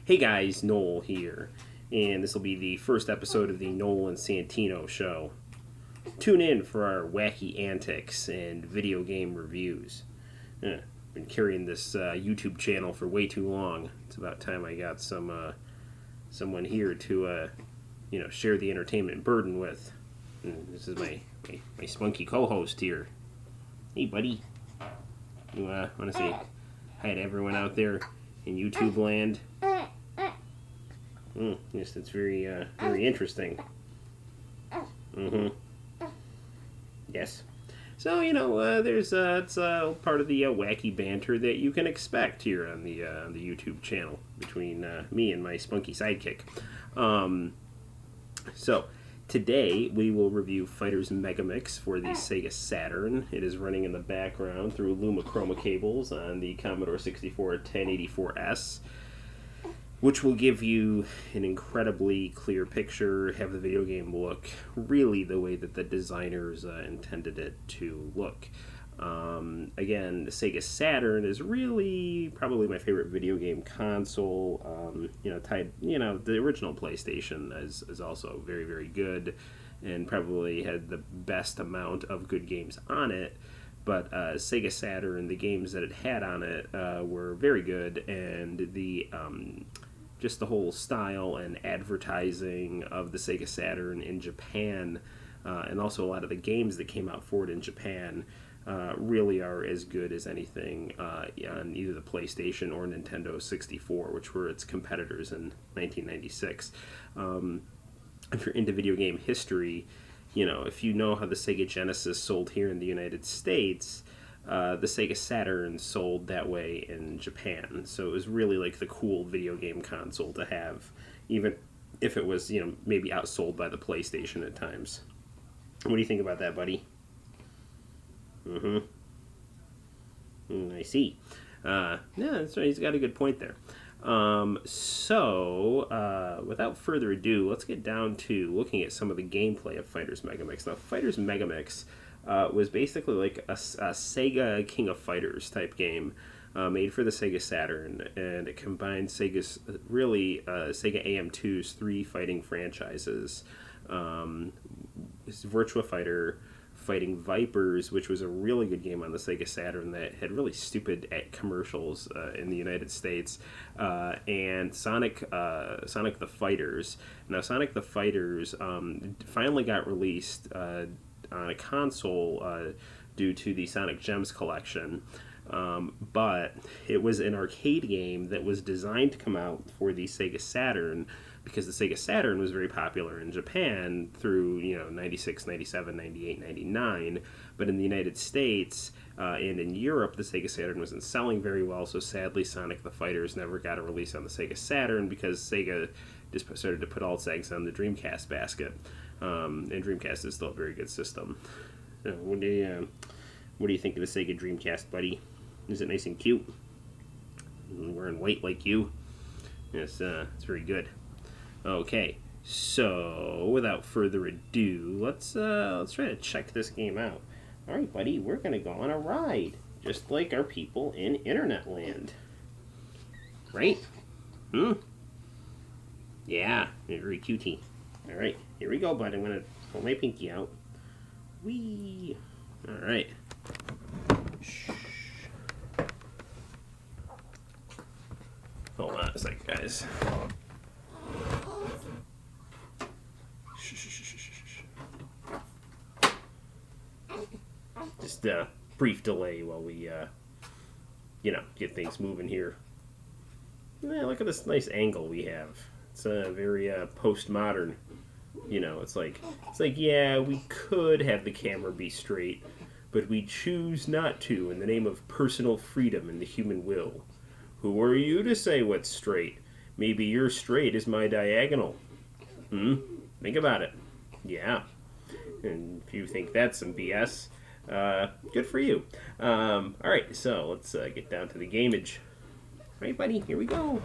Hey guys, Noel here, and this will be the first episode of the Noel and Santino show. Tune in for our wacky antics and video game reviews. Been carrying this YouTube channel for way too long. It's about time I got someone here to share the entertainment burden with. And this is my spunky co-host here. Hey buddy, you want to say hi to everyone out there in YouTube land? Yes, that's very interesting. Yes. So, there's it's part of the wacky banter that you can expect here on the YouTube channel between me and my spunky sidekick. So, today we will review Fighter's MegaMix for the Sega Saturn. It is running in the background through Lumichroma cables on the Commodore 64 1084S. Which will give you an incredibly clear picture, have the video game look really the way that the designers intended it to look. Again, the Sega Saturn is really probably my favorite video game console. The original PlayStation is also very, very good and probably had the best amount of good games on it. But Sega Saturn, the games that it had on it were very good, and just the whole style and advertising of the Sega Saturn in Japan, and also a lot of the games that came out for it in Japan, really are as good as anything on either the PlayStation or Nintendo 64, which were its competitors in 1996. If you're into video game history, if you know how the Sega Genesis sold here in the United States, the Sega Saturn sold that way in Japan. So it was really like the cool video game console to have, even if it was, maybe outsold by the PlayStation at times. What do you think about that, buddy? I see. Yeah, that's right. He's got a good point there. Without further ado, let's get down to looking at some of the gameplay of Fighter's MegaMix. Now, Fighter's MegaMix was basically like a Sega King of Fighters type game made for the Sega Saturn, and it combined Sega AM2's three fighting franchises. Virtua Fighter, Fighting Vipers, which was a really good game on the Sega Saturn that had really stupid commercials in the United States, and Sonic the Fighters. Now, Sonic the Fighters finally got released on a console due to the Sonic Gems collection, but it was an arcade game that was designed to come out for the Sega Saturn, because the Sega Saturn was very popular in Japan through 96, 97, 98, 99, but in the United States and in Europe, the Sega Saturn wasn't selling very well, so sadly Sonic the Fighters never got a release on the Sega Saturn because Sega just started to put all its eggs on the Dreamcast basket, and Dreamcast is still a very good system. What do you think of the Sega Dreamcast, buddy? Is it nice and cute? Wearing white like you? Yes, it's very good. Okay, so without further ado, let's try to check this game out. All right, buddy, we're gonna go on a ride, just like our people in Internet Land, right? Yeah, very cutie. All right, here we go, bud. I'm gonna pull my pinky out. Whee! All right. Shh. Hold on a second, guys. Just a brief delay while we, get things moving here. Yeah, look at this nice angle we have. It's a very postmodern. It's like, yeah, we could have the camera be straight, but we choose not to in the name of personal freedom and the human will. Who are you to say what's straight? Maybe your straight is my diagonal. Think about it. Yeah. And if you think that's some BS, good for you. Alright, so let's get down to the gameage. Alright, buddy, here we go.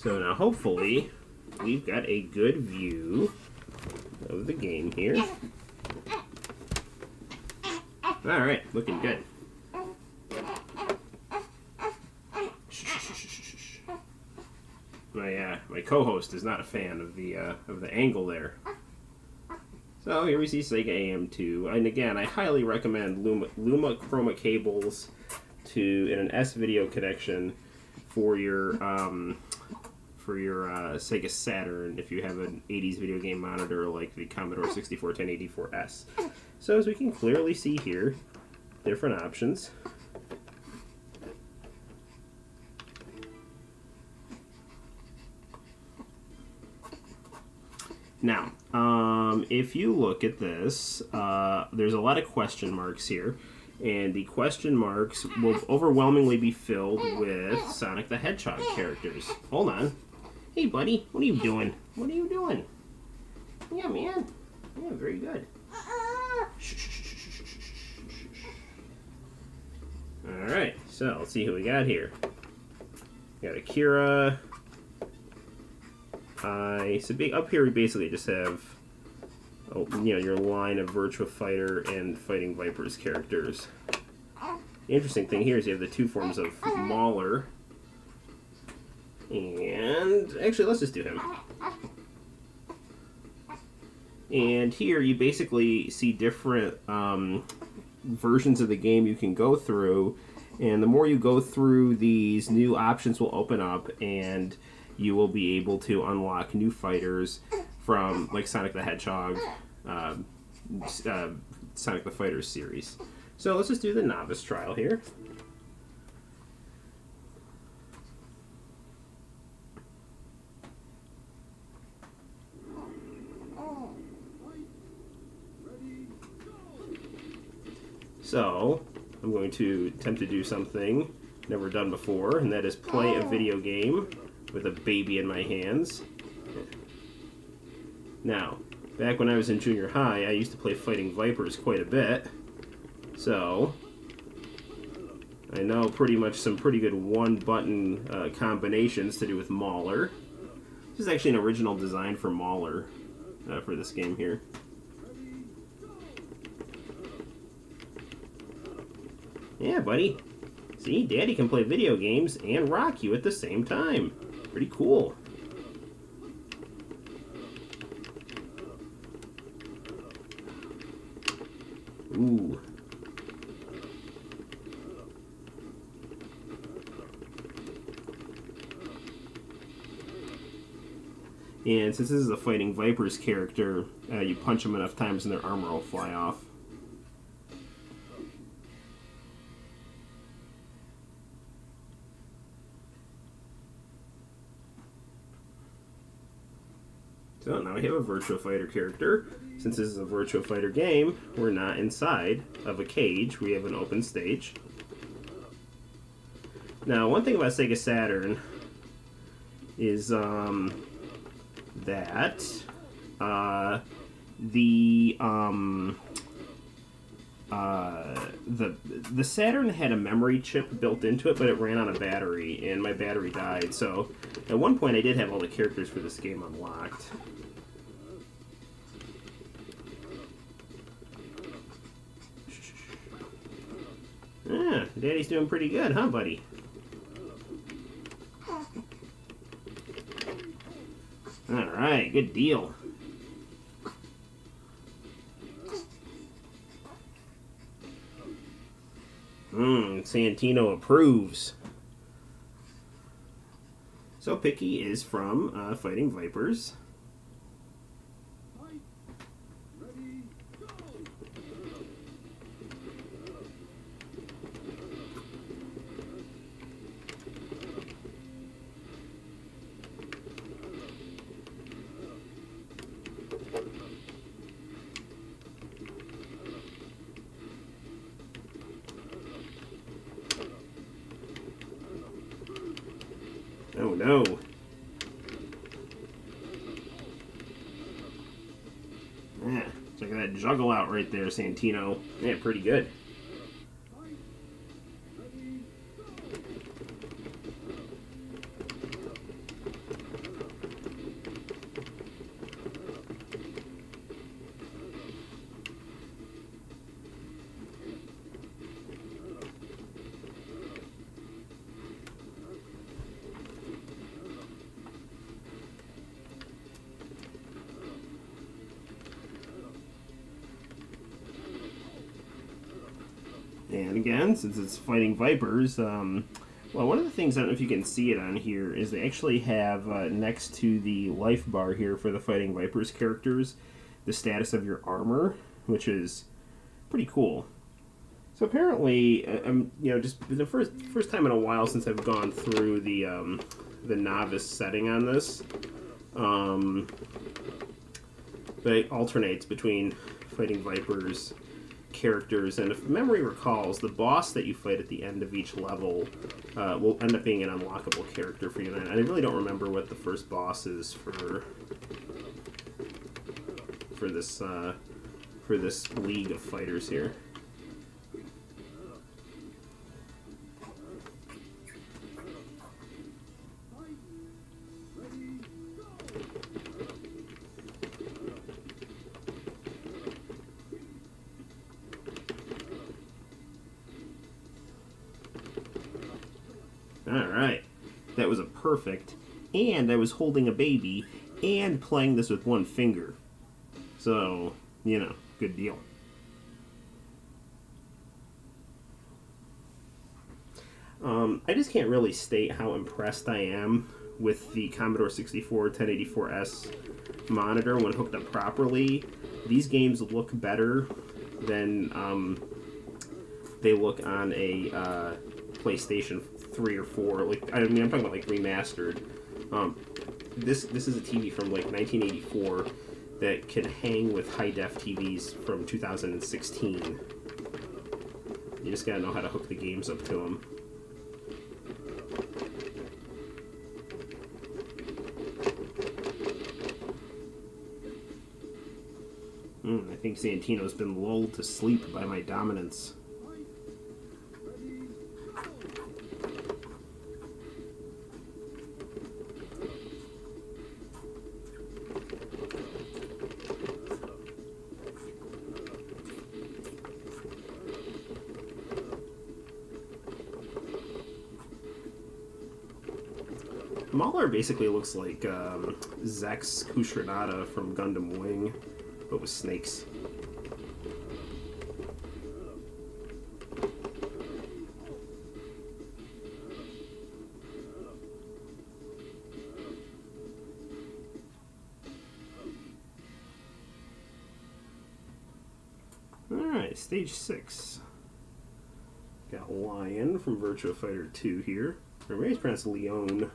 So now hopefully we've got a good view of the game here. Alright, looking good. My co-host is not a fan of the angle there. So here we see Sega AM2, and again, I highly recommend Luma Chroma cables in an S-video connection for your Sega Saturn if you have an 80s video game monitor like the Commodore 64 1084S. So as we can clearly see here, different options. Now, if you look at this, there's a lot of question marks here, and the question marks will overwhelmingly be filled with Sonic the Hedgehog characters. Hold on. Hey, buddy, what are you doing? What are you doing? Yeah, man. Yeah, very good. Alright, so let's see who we got here. We got Akira. So up here we basically just have, your line of Virtua Fighter and Fighting Vipers characters. The interesting thing here is you have the two forms of Mauler. And actually, let's just do him. And here you basically see different versions of the game you can go through. And the more you go through, these new options will open up, and you will be able to unlock new fighters from, like, Sonic the Hedgehog, Sonic the Fighters series. So let's just do the novice trial here. So I'm going to attempt to do something never done before, and that is play a video game with a baby in my hands. Now, back when I was in junior high, I used to play Fighting Vipers quite a bit, so I know pretty much some pretty good one-button combinations to do with Mauler. This is actually an original design for Mauler for this game here. Yeah, buddy. See, Daddy can play video games and rock you at the same time. Pretty cool. Ooh. And since this is a Fighting Vipers character, you punch them enough times and their armor will fly off. So now we have a Virtua Fighter character. Since this is a Virtua Fighter game, we're not inside of a cage. We have an open stage. Now, one thing about Sega Saturn is that the Saturn had a memory chip built into it, but it ran on a battery, and my battery died. So at one point I did have all the characters for this game unlocked. Yeah, Daddy's doing pretty good, huh, buddy? Alright, good deal. Santino approves. So Picky is from Fighting Vipers. Oh no. Yeah, check that juggle out right there, Santino. Yeah, pretty good. And again, since it's fighting vipers, well, one of the things, I don't know if you can see it on here, is they actually have next to the life bar here for the fighting vipers characters, the status of your armor, which is pretty cool. So apparently, just the first time in a while since I've gone through the novice setting on this. But it alternates between fighting vipers characters, and if memory recalls, the boss that you fight at the end of each level will end up being an unlockable character for you. And I really don't remember what the first boss is for this league of fighters here. Alright, that was a perfect, and I was holding a baby, and playing this with one finger. So, good deal. I just can't really state how impressed I am with the Commodore 64 1084S monitor when hooked up properly. These games look better than they look on a PlayStation 3 or 4. I'm talking about remastered. This is a TV from 1984 that can hang with high-def TVs from 2016. You just gotta know how to hook the games up to them. I think Santino's been lulled to sleep by my dominance. Mauler basically looks like Zex Kushrada from Gundam Wing, but with snakes. Alright, stage 6. Got Lion from Virtua Fighter 2 here. Or maybe it's pronounced Leon.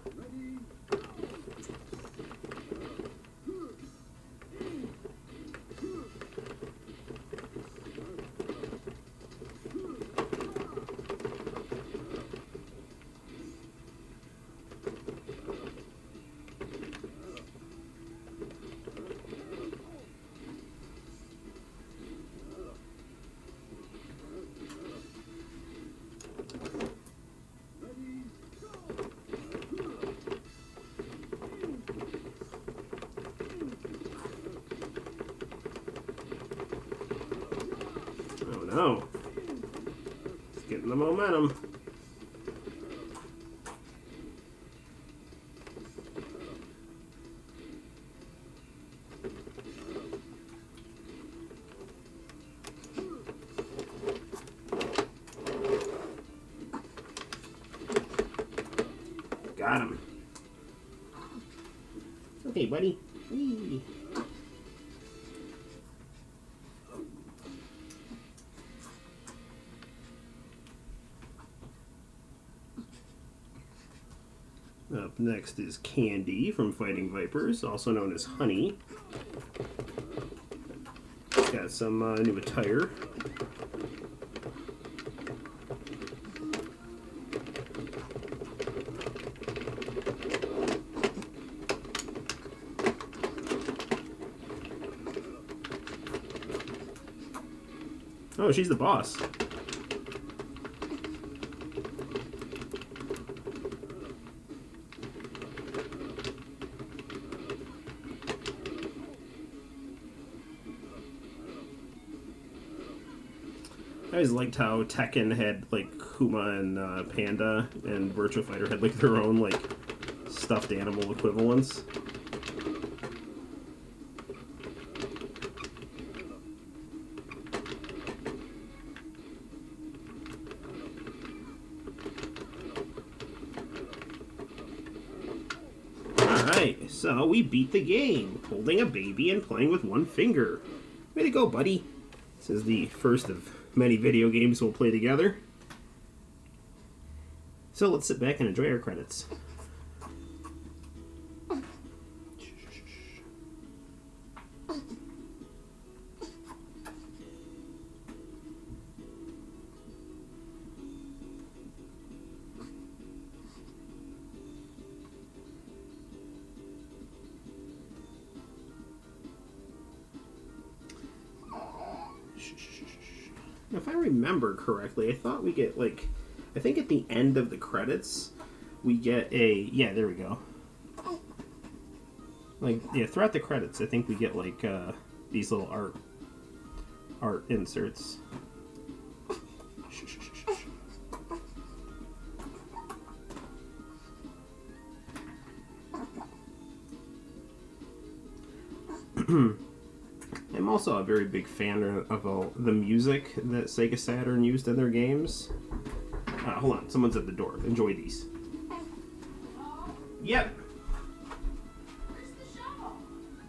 No. It's getting the momentum. Got him. Okay, buddy. Whee. Up next is Candy from Fighting Vipers, also known as Honey. Got some new attire. Oh, she's the boss. I always liked how Tekken had Kuma and Panda, and Virtua Fighter had their own stuffed animal equivalents. Alright, so we beat the game, holding a baby and playing with one finger. Way to go, buddy. This is the first of many video games we'll play together. So let's sit back and enjoy our credits. If I remember correctly, I thought we get, like, I think at the end of the credits, we get a, yeah, there we go. Like, yeah, throughout the credits, I think we get, like, these little art inserts. I'm also a very big fan of the music that Sega Saturn used in their games. Hold on, someone's at the door. Enjoy these. Yep. Where's the shovel?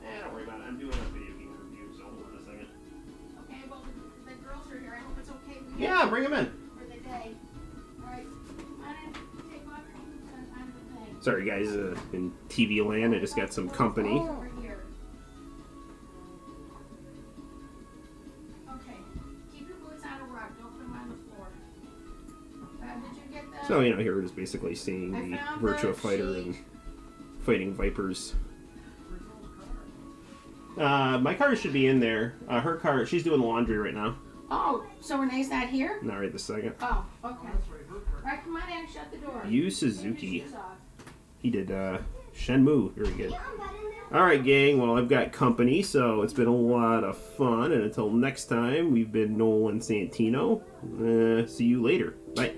Don't worry about it. I'm doing a video game review, so hold on a second. Okay, well, the girls are here. I hope it's okay with you. Yeah, bring them in. For the day. Alright, come on in. Take off on the thing. Sorry, guys. In TV land, I just got some company. Over here. Okay, keep your boots out of rug. Don't put them on the floor. Did you get that? So, you know, here we're just basically seeing the Virtua Fighter and fighting Vipers. My car should be in there. Her car, she's doing the laundry right now. Oh, so Renee's not here? Not right this second. Oh, okay. Alright, come on in and shut the door. Yu Suzuki. He did Shenmue. Very good. Alright, gang. Well, I've got company, so it's been a lot of fun. And until next time, we've been Noel and Santino. See you later. Bye.